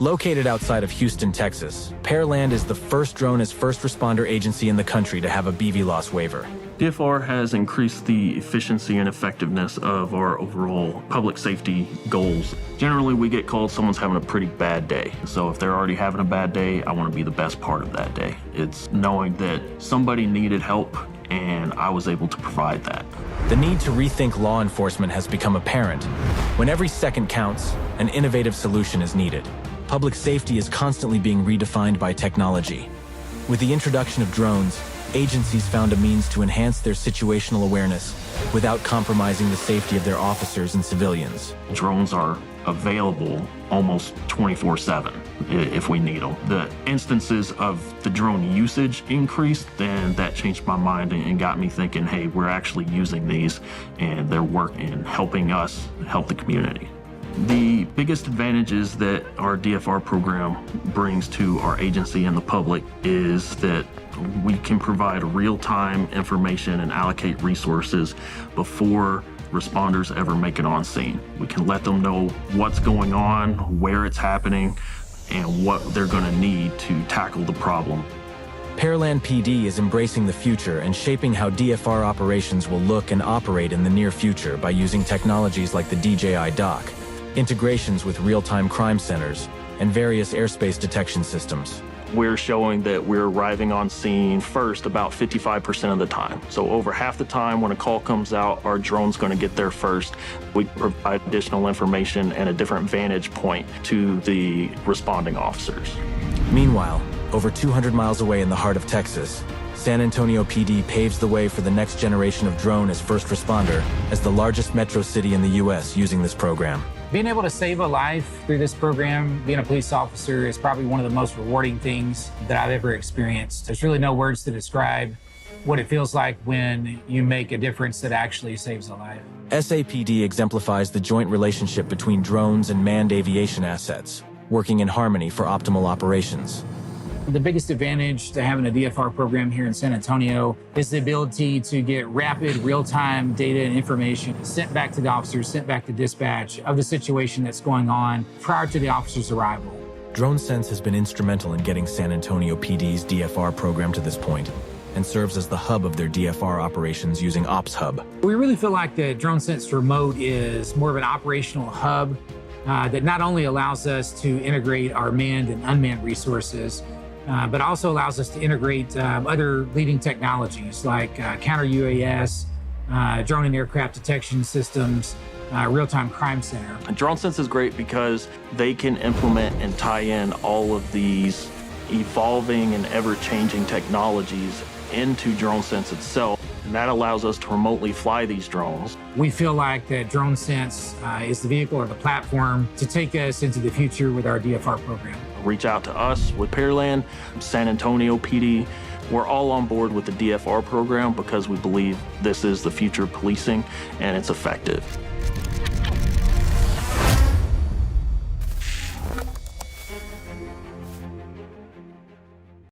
Located outside of Houston, Texas, Pearland is the first drone as first responder agency in the country to have a BVLOS waiver. DFR has increased the efficiency and effectiveness of our overall public safety goals. Generally, we get called someone's having a pretty bad day. So if they're already having a bad day, I want to be the best part of that day. It's knowing that somebody needed help and I was able to provide that. The need to rethink law enforcement has become apparent. When every second counts, an innovative solution is needed. Public safety is constantly being redefined by technology. With the introduction of drones, agencies found a means to enhance their situational awareness without compromising the safety of their officers and civilians. Drones are available almost 24/7 if we need them. The instances of the drone usage increased, then that changed my mind and got me thinking, hey, we're actually using these and they're working, helping us help the community. The biggest advantages that our DFR program brings to our agency and the public is that we can provide real-time information and allocate resources before responders ever make it on scene. We can let them know what's going on, where it's happening, and what they're going to need to tackle the problem. Pearland PD is embracing the future and shaping how DFR operations will look and operate in the near future by using technologies like the DJI dock, integrations with real-time crime centers, and various airspace detection systems. We're showing that we're arriving on scene first about 55% of the time. So over half the time when a call comes out, our drone's going to get there first. We provide additional information and a different vantage point to the responding officers. Meanwhile, over 200 miles away in the heart of Texas, San Antonio PD paves the way for the next generation of drone as first responder as the largest metro city in the U.S. using this program. Being able to save a life through this program, being a police officer, is probably one of the most rewarding things that I've ever experienced. There's really no words to describe what it feels like when you make a difference that actually saves a life. SAPD exemplifies the joint relationship between drones and manned aviation assets, working in harmony for optimal operations. The biggest advantage to having a DFR program here in San Antonio is the ability to get rapid, real-time data and information sent back to the officers, sent back to dispatch of the situation that's going on prior to the officer's arrival. Dronesense has been instrumental in getting San Antonio PD's DFR program to this point and serves as the hub of their DFR operations using Ops Hub. We really feel like the Dronesense Remote is more of an operational hub that not only allows us to integrate our manned and unmanned resources, but also allows us to integrate other leading technologies like counter-UAS, drone and aircraft detection systems, real-time crime center. Dronesense is great because they can implement and tie in all of these evolving and ever-changing technologies into Dronesense itself, and that allows us to remotely fly these drones. We feel like that Dronesense is the vehicle or the platform to take us into the future with our DFR program. Reach out to us with Pearland, San Antonio PD. We're all on board with the DFR program because we believe this is the future of policing and it's effective.